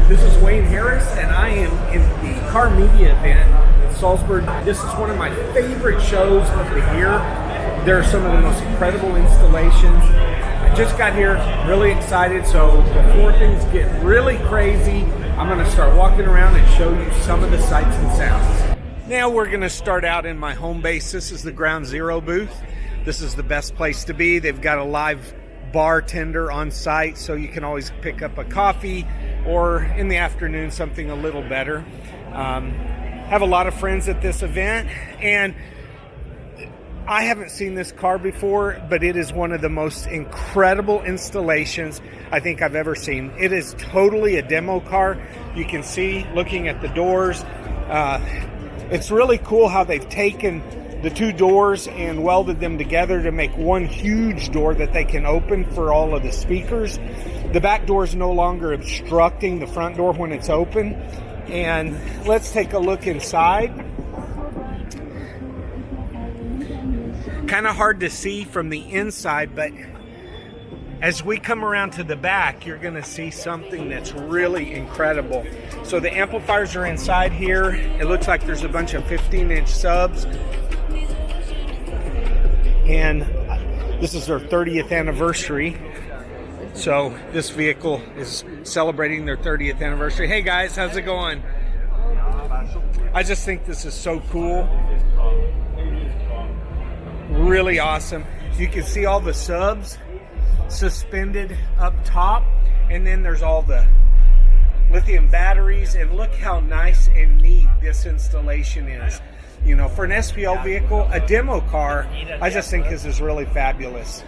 This is Wayne Harris, and I am in the Car Media event in Salzburg. This is one of my favorite shows of the year. There are some of the most incredible installations. I just got here, really excited, so before things get really crazy, I'm going to start walking around and show you some of the sights and sounds. Now we're going to start out in my home base. This is the Ground Zero booth. This is the best place to be. They've got a live bartender on site, so you can always pick up a coffee or in the afternoon something a little better. Have a lot of friends at this event, and I haven't seen this car before, but it is one of the most incredible installations I think I've ever seen. It is totally a demo car. You can see looking at the doors. It's really cool how they've taken the two doors and welded them together to make one huge door that they can open for all of the speakers. The back door is no longer obstructing the front door when it's open. And let's take a look inside. Kind of hard to see from the inside, but as we come around to the back, you're going to see something that's really incredible. So the amplifiers are inside here. It looks like there's a bunch of 15-inch subs. And this is their 30th anniversary. So this vehicle is celebrating their 30th anniversary. Hey guys, how's it going? I just think this is so cool. Really awesome. You can see all the subs suspended up top, and then there's all the lithium batteries, and look how nice and neat this installation is. You know, for an SPL vehicle, a demo car, I just think this is really fabulous.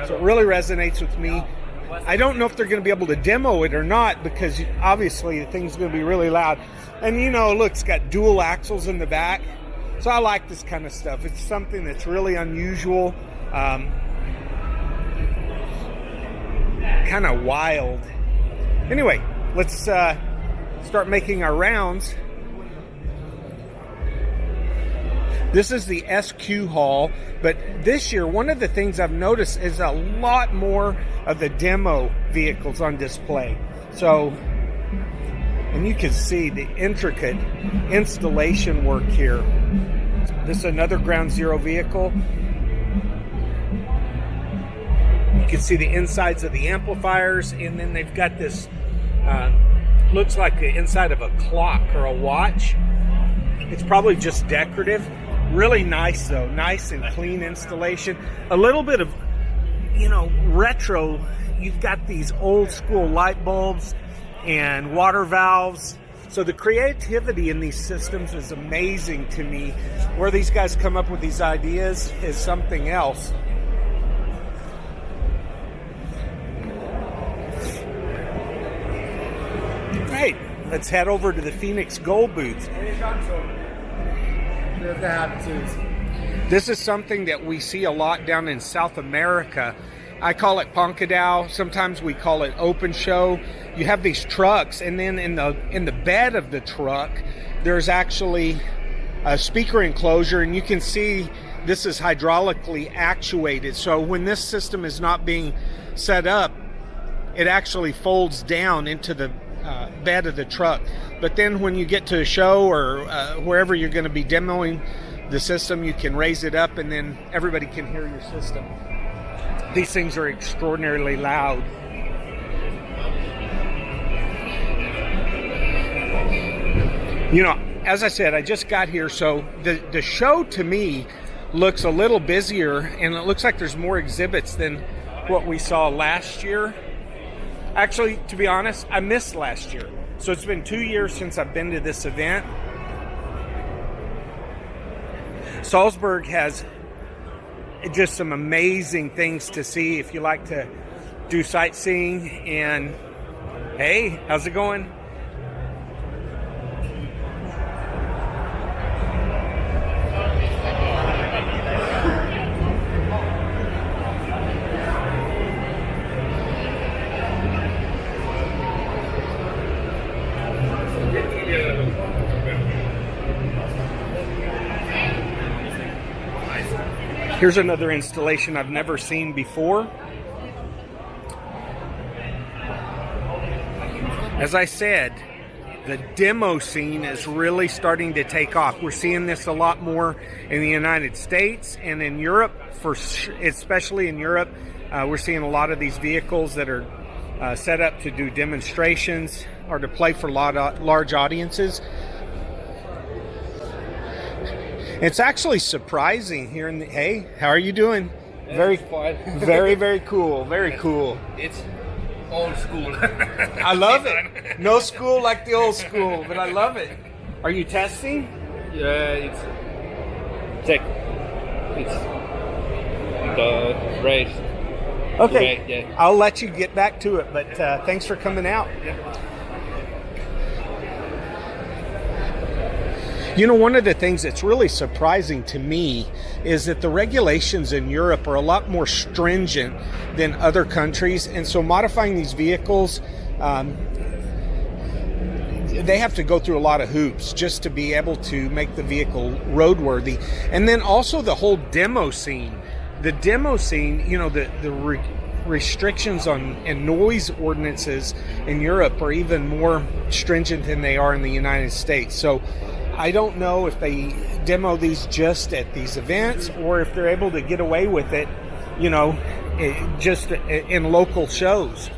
So it really resonates with me. I don't know if they're going to be able to demo it or not, because obviously the thing's going to be really loud. And you know, look, it's got dual axles in the back. So I like this kind of stuff. It's something that's really unusual, kind of wild. Anyway, let's start making our rounds. This is the SQ Hall, but this year, one of the things I've noticed is a lot more of the demo vehicles on display. So, and you can see the intricate installation work here. This is another Ground Zero vehicle. You can see the insides of the amplifiers, and then they've got this, looks like the inside of a clock or a watch. It's probably just decorative. Really nice though, nice and clean installation. A little bit of, you know, retro. You've got these old school light bulbs and water valves. So the creativity in these systems is amazing to me. Where these guys come up with these ideas is something else. Right, let's head over to the Phoenix Gold booth. This is something that we see a lot down in South America. I call it Pancadao. Sometimes we call it open show. You have these trucks, and then in the bed of the truck, there's actually a speaker enclosure, and you can see this is hydraulically actuated. So when this system is not being set up, it actually folds down into the bed of the truck. But then when you get to a show or wherever you're going to be demoing the system, you can raise it up, and then everybody can hear your system. These things are extraordinarily loud. You know, as I said, I just got here, so the show to me looks a little busier, and it looks like there's more exhibits than what we saw last year. Actually, to be honest, I missed last year. So it's been 2 years since I've been to this event. Salzburg has just some amazing things to see if you like to do sightseeing. And hey, how's it going? Here's another installation I've never seen before. As I said, the demo scene is really starting to take off. We're seeing this a lot more in the United States and in Europe, especially in Europe. We're seeing a lot of these vehicles that are set up to do demonstrations or to play for large audiences. It's actually surprising here in the, hey, how are you doing? Very, very cool. Very cool. It's old school. I love it. No school like the old school, but I love it. Are you testing? Yeah, it's the race. Okay, Right, yeah. I'll let you get back to it, but thanks for coming out. Yeah. You know, one of the things that's really surprising to me is that the regulations in Europe are a lot more stringent than other countries, and so modifying these vehicles, they have to go through a lot of hoops just to be able to make the vehicle roadworthy. And then also the whole demo scene. The demo scene, you know, the restrictions on and noise ordinances in Europe are even more stringent than they are in the United States. So I don't know if they demo these just at these events or if they're able to get away with it, you know, just in local shows.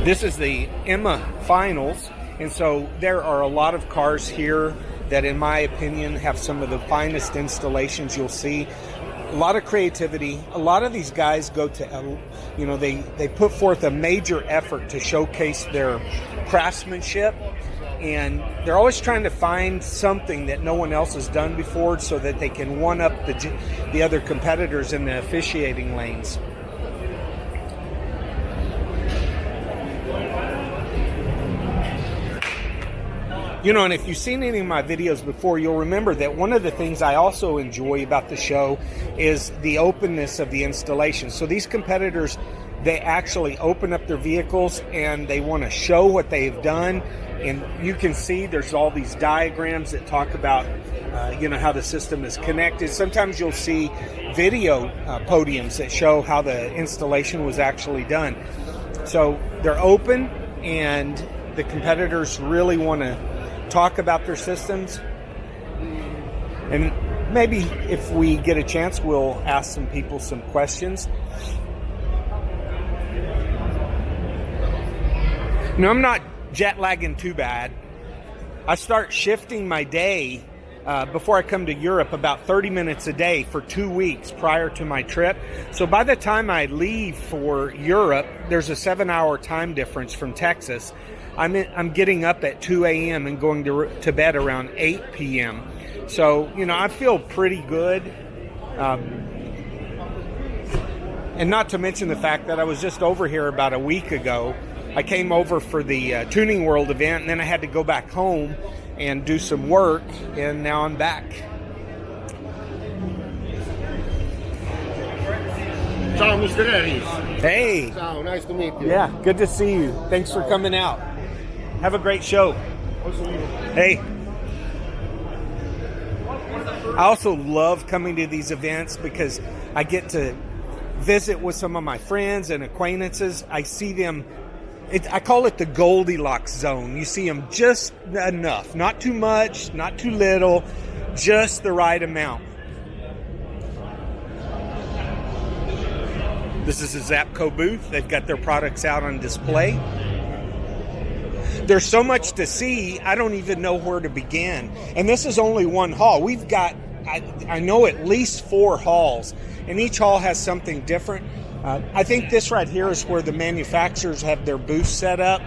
This is the EMA finals, and so there are a lot of cars here that, in my opinion, have some of the finest installations you'll see. A lot of creativity. A lot of these guys go to, you know, they put forth a major effort to showcase their craftsmanship, and they're always trying to find something that no one else has done before so that they can one-up the other competitors in the officiating lanes. You know, and if you've seen any of my videos before, you'll remember that one of the things I also enjoy about the show is the openness of the installation. So these competitors, they actually open up their vehicles and they want to show what they've done. And you can see there's all these diagrams that talk about, you know, how the system is connected. Sometimes you'll see video podiums that show how the installation was actually done. So they're open, and the competitors really want to talk about their systems, and maybe if we get a chance, we'll ask some people some questions. No, I'm not jet lagging too bad. I start shifting my day before I come to Europe about 30 minutes a day for 2 weeks prior to my trip. So by the time I leave for Europe, there's a 7-hour time difference from Texas. I'm getting up at 2 a.m. and going to bed around 8 p.m. So, you know, I feel pretty good. And not to mention the fact that I was just over here about a week ago. I came over for the Tuning World event, and then I had to go back home and do some work, and now I'm back. Ciao, Mr. Harris. Hey. Ciao, nice to meet you. Yeah, good to see you. Thanks for coming out. Have a great show. Hey. I also love coming to these events because I get to visit with some of my friends and acquaintances. I see them, I call it the Goldilocks zone. You see them just enough, not too much, not too little, just the right amount. This is a Zapco booth. They've got their products out on display. There's so much to see, I don't even know where to begin. And this is only one hall. We've got, I know, at least 4 halls, and each hall has something different. I think this right here is where the manufacturers have their booths set up,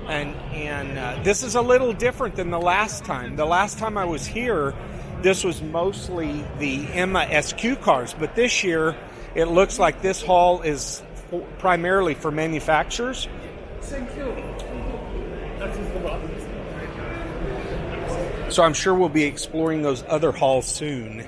and this is a little different than the last time. The last time I was here, this was mostly the EMA SQ cars, but this year it looks like this hall is primarily for manufacturers. Thank you. So I'm sure we'll be exploring those other halls soon.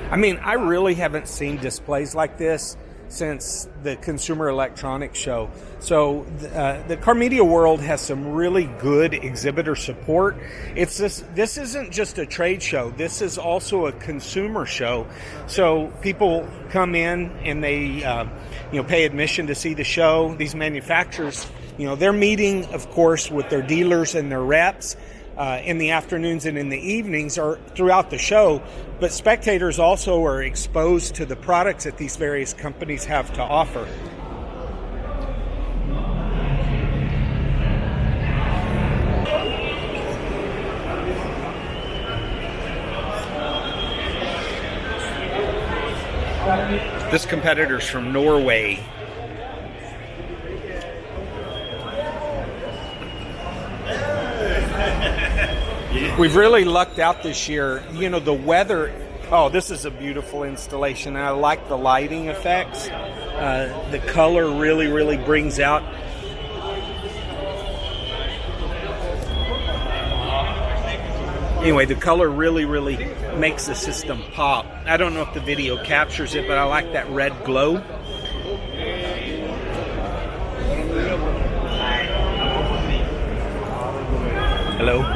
I mean, I really haven't seen displays like this since the Consumer Electronics Show. So the CarMediaWorld has some really good exhibitor support. This isn't just a trade show. This is also a consumer show. So people come in and they pay admission to see the show. These manufacturers, they're meeting, of course, with their dealers and their reps in the afternoons and in the evenings or throughout the show, but spectators also are exposed to the products that these various companies have to offer. This competitor's from Norway. We've really lucked out this year. The weather. Oh, this is a beautiful installation. I like the lighting effects. The color really brings out. Anyway, the color really makes the system pop. I don't know if the video captures it, but I like that red glow. Hello.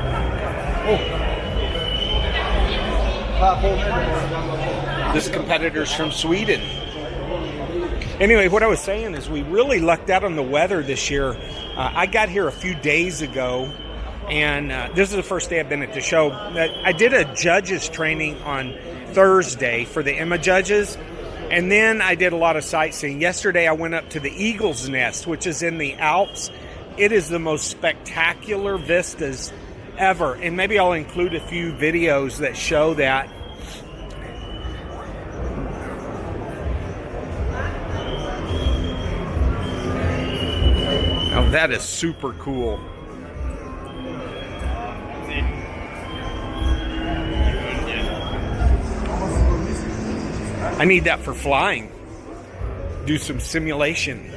This competitor's from Sweden. Anyway, what I was saying is we really lucked out on the weather this year. I got here a few days ago, and this is the first day I've been at the show. I did a judges training on Thursday for the EMA judges, and then I did a lot of sightseeing. Yesterday I went up to the Eagle's Nest, which is in the Alps. It is the most spectacular vistas ever, and maybe I'll include a few videos that show that. Oh, that is super cool. I need that for flying. Do some simulation.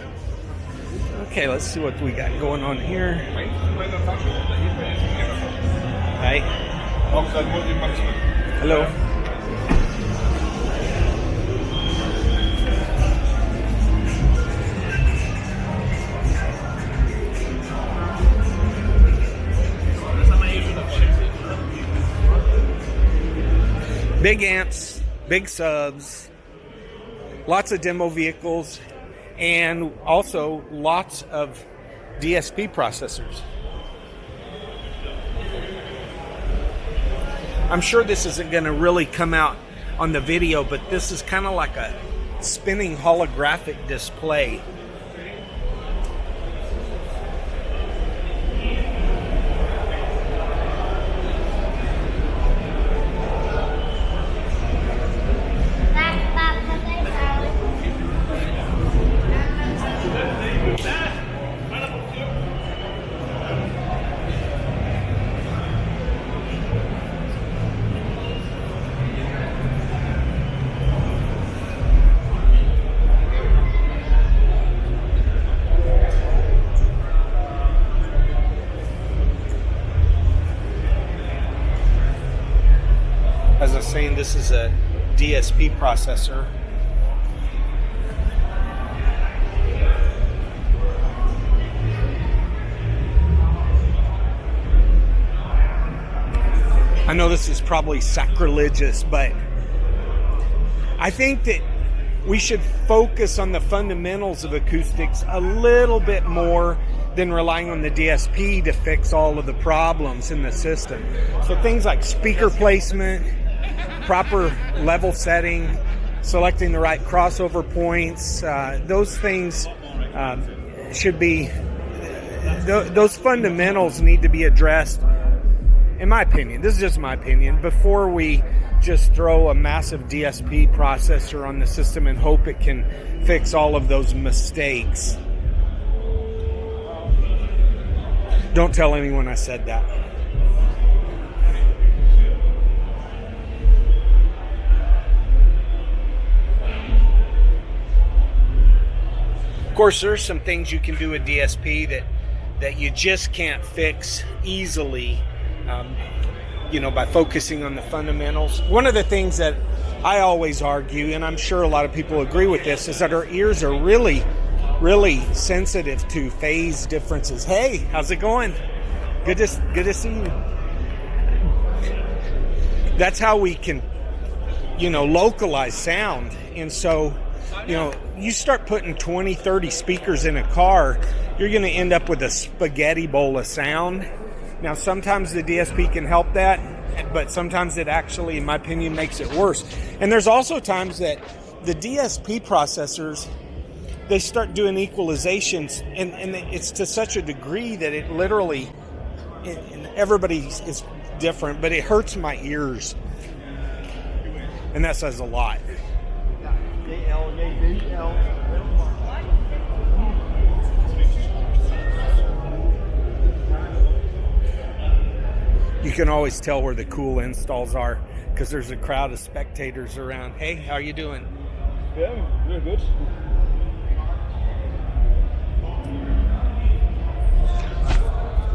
Okay, let's see what we got going on here. Hi. Hello. Big amps, big subs, lots of demo vehicles, and also lots of DSP processors. I'm sure this isn't going to really come out on the video, but this is kind of like a spinning holographic display. As I was saying, this is a DSP processor. I know this is probably sacrilegious, but I think that we should focus on the fundamentals of acoustics a little bit more than relying on the DSP to fix all of the problems in the system. So things like speaker placement, proper level setting, selecting the right crossover points, those things should be, those fundamentals need to be addressed, in my opinion. This is just my opinion, before we just throw a massive DSP processor on the system and hope it can fix all of those mistakes. Don't tell anyone I said that. Of course, there's some things you can do with DSP that you just can't fix easily, by focusing on the fundamentals. One of the things that I always argue, and I'm sure a lot of people agree with this, is that our ears are really, really sensitive to phase differences. Hey, how's it going? Good to see you. That's how we can, localize sound. And so, you start putting 20, 30 speakers in a car, you're going to end up with a spaghetti bowl of sound. Now, sometimes the DSP can help that, but sometimes it actually, in my opinion, makes it worse. And there's also times that the DSP processors, they start doing equalizations, and it's to such a degree that it literally, and everybody is different, but it hurts my ears. And that says a lot. You can always tell where the cool installs are because there's a crowd of spectators around. Hey, how are you doing? Yeah, very good.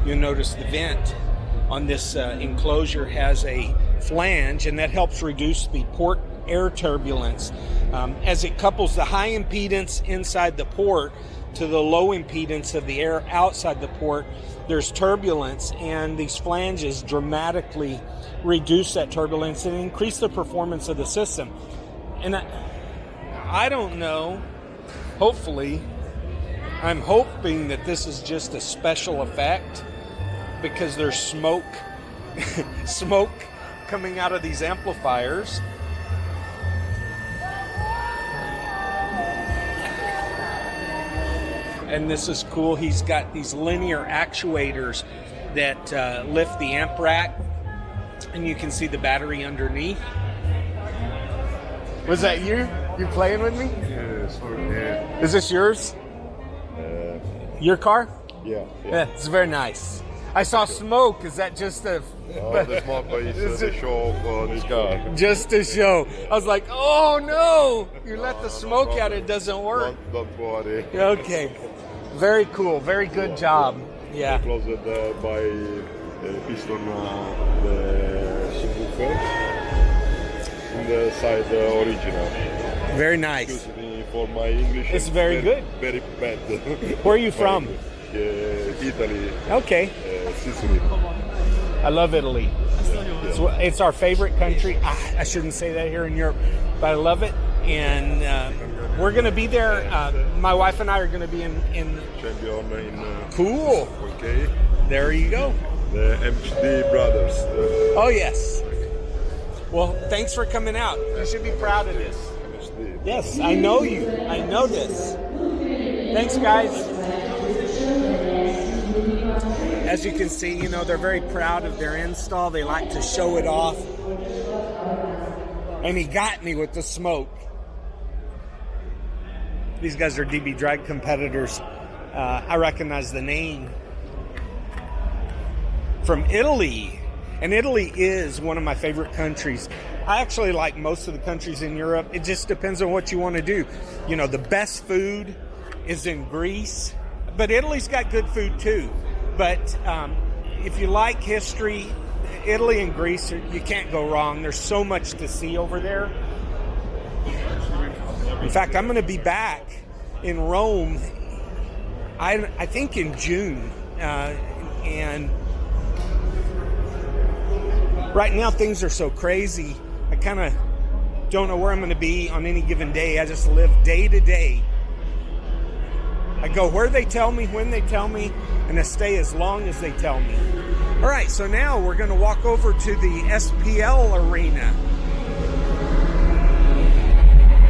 You'll notice the vent on this enclosure has a flange, and that helps reduce the port air turbulence as it couples the high impedance inside the port to the low impedance of the air outside the port. There's turbulence, and these flanges dramatically reduce that turbulence and increase the performance of the system. And I don't know, hopefully, I'm hoping that this is just a special effect because there's smoke coming out of these amplifiers. And this is cool. He's got these linear actuators that lift the amp rack, and you can see the battery underneath. Was that you? You playing with me? Yeah, sorry. Yeah. Is this yours? Your car? Yeah. Yeah, it's very nice. I saw smoke. Is that just a... The smoke is the show for this car. Just to show. I was like, oh no! You let the smoke out, it doesn't work. Don't worry. Okay. Very cool. Very good job. Yeah. Closed by piston the subwoofer on the side original. Very nice. Excuse me for my English. It's very good. Very bad. Where are you from? Italy. Okay. Sicily. I love Italy. It's our favorite country. I shouldn't say that here in Europe, but I love it. And we're going to be there. My wife and I are going to be in Champion in cool. Okay. There you go. The MHD brothers. Oh, yes. Well, thanks for coming out. You should be proud of this. MHD. Yes, I know you. I know this. Thanks, guys. As you can see, they're very proud of their install. They like to show it off. And he got me with the smoke. These guys are DB drag competitors. I recognize the name. From Italy. And Italy is one of my favorite countries. I actually like most of the countries in Europe. It just depends on what you want to do. The best food is in Greece. But Italy's got good food too. But if you like history, Italy and Greece, you can't go wrong. There's so much to see over there. In fact, I'm going to be back in Rome, I think in June. And right now things are so crazy, I kind of don't know where I'm going to be on any given day. I just live day to day. I go where they tell me, when they tell me, and I stay as long as they tell me. All right, so now we're going to walk over to the SPL arena.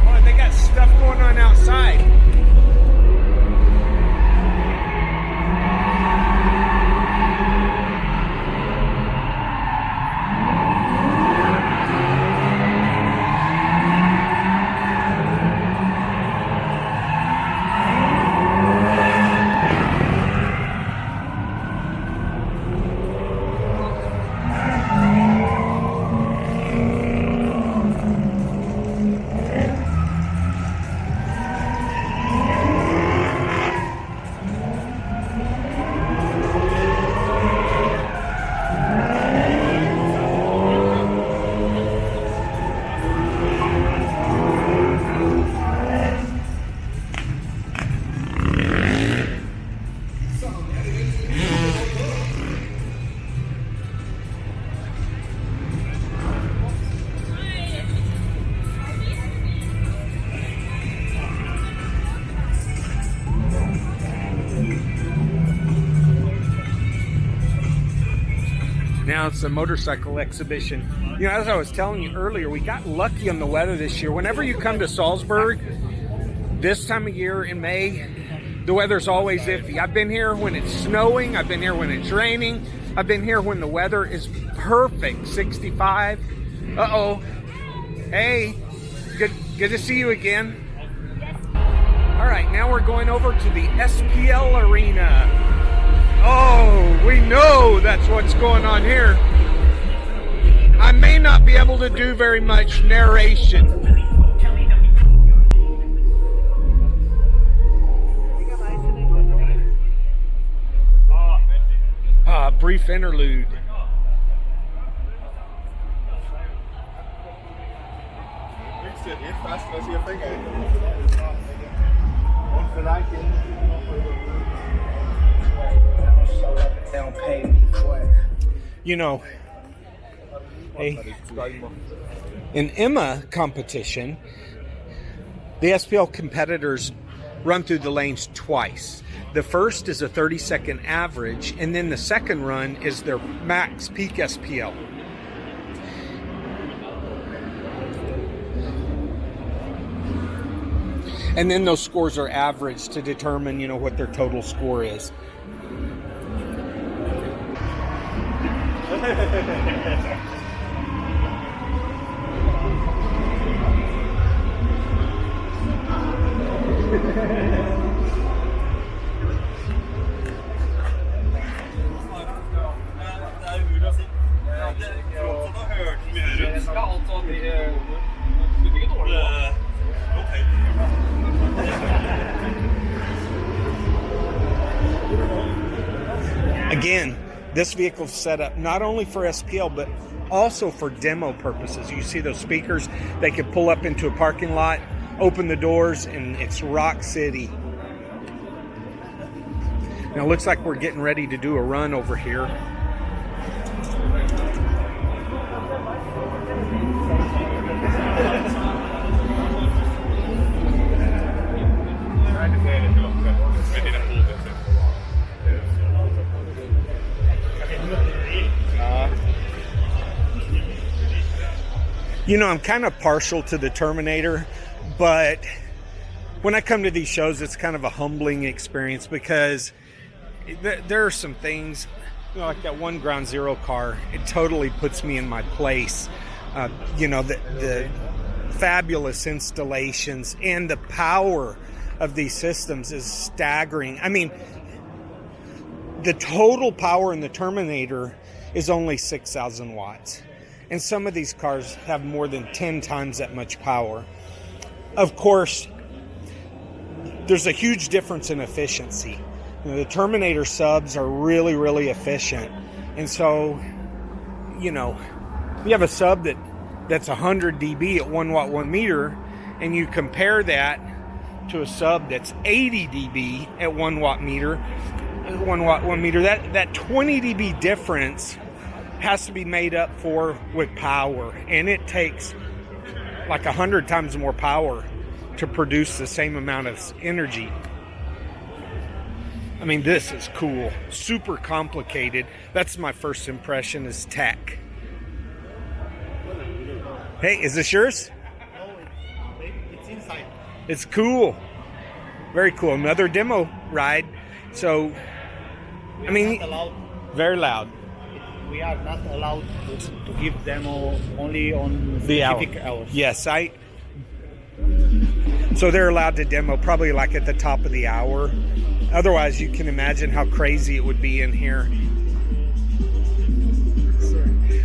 Oh, and they got stuff going on outside. Now it's a motorcycle exhibition. You know, as I was telling you earlier, we got lucky on the weather this year. Whenever you come to Salzburg, this time of year in May, the weather's always iffy. I've been here when it's snowing. I've been here when it's raining. I've been here when the weather is perfect, 65. Uh-oh. Hey, good to see you again. All right, now we're going over to the SPL arena. Oh, we know that's what's going on here. I may not be able to do very much narration. Brief interlude. You know, in Emma competition, the SPL competitors run through the lanes twice. The first is a 30-second average, and then the second run is their max peak SPL. And then those scores are averaged to determine, you know, what their total score is. Again, this vehicle is set up not only for SPL, but also for demo purposes. You see those speakers, they can pull up into a parking lot, open the doors, and it's Rock City. Now it looks like we're getting ready to do a run over here. You know, I'm kind of partial to the Terminator, but when I come to these shows, it's kind of a humbling experience because there are some things, you know, like that one Ground Zero car, it totally puts me in my place. You know, the fabulous installations and the power of these systems is staggering. I mean, the total power in the Terminator is only 6,000 watts. And some of these cars have more than 10 times that much power. Of course, there's a huge difference in efficiency. You know, the Terminator subs are really, really efficient. And so, you know, you have a sub that's 100 dB at 1 watt 1 meter, and you compare that to a sub that's 80 dB at 1 watt meter, 1 watt 1 meter, that 20 dB difference has to be made up for with power, and it takes like 100 times more power to produce the same amount of energy. I mean, this is cool, super complicated. That's my first impression is tech. Hey, is this yours? It's inside. It's cool, very cool. Another demo ride. So, I mean, very loud. We are not allowed to give demo only on specific hours. Yes, so they're allowed to demo probably like at the top of the hour. Otherwise, you can imagine how crazy it would be in here.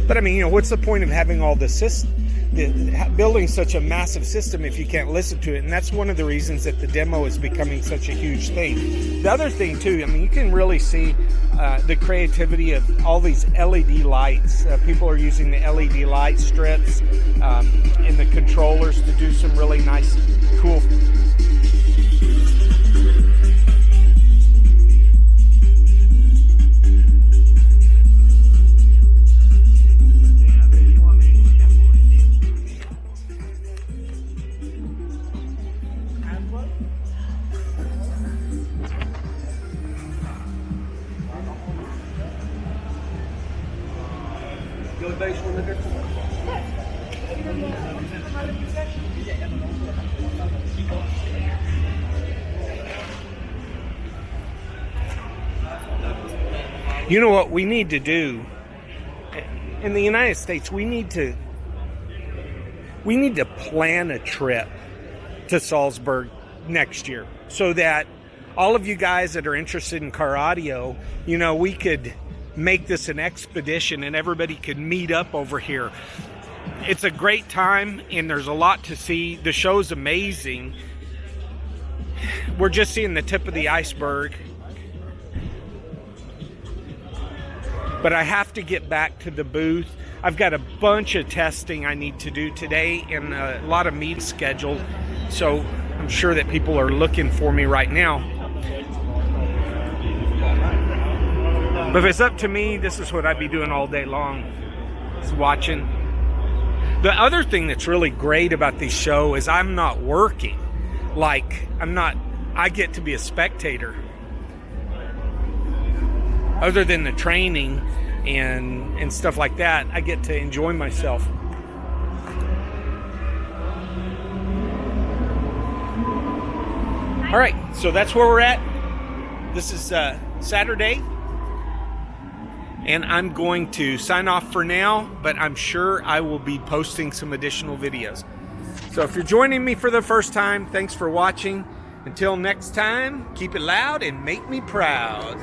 But I mean, you know, what's the point of having all this building such a massive system if you can't listen to it? And that's one of the reasons that the demo is becoming such a huge thing. The other thing too, I mean, you can really see the creativity of all these LED lights. People are using the LED light strips in the controllers to do some really nice, cool. You know what we need to do in the United States? We need to plan a trip to Salzburg next year so that all of you guys that are interested in car audio, you know, we could make this an expedition and everybody could meet up over here. It's a great time and there's a lot to see. The show's amazing. We're just seeing the tip of the iceberg. But I have to get back to the booth. I've got a bunch of testing I need to do today and a lot of meetings scheduled. So I'm sure that people are looking for me right now. But if it's up to me, this is what I'd be doing all day long, is watching. The other thing that's really great about this show is I'm not working. Like, I get to be a spectator. Other than the training and stuff like that, I get to enjoy myself. All right, so that's where we're at. This is Saturday, and I'm going to sign off for now, but I'm sure I will be posting some additional videos. So if you're joining me for the first time, thanks for watching. Until next time, keep it loud and make me proud.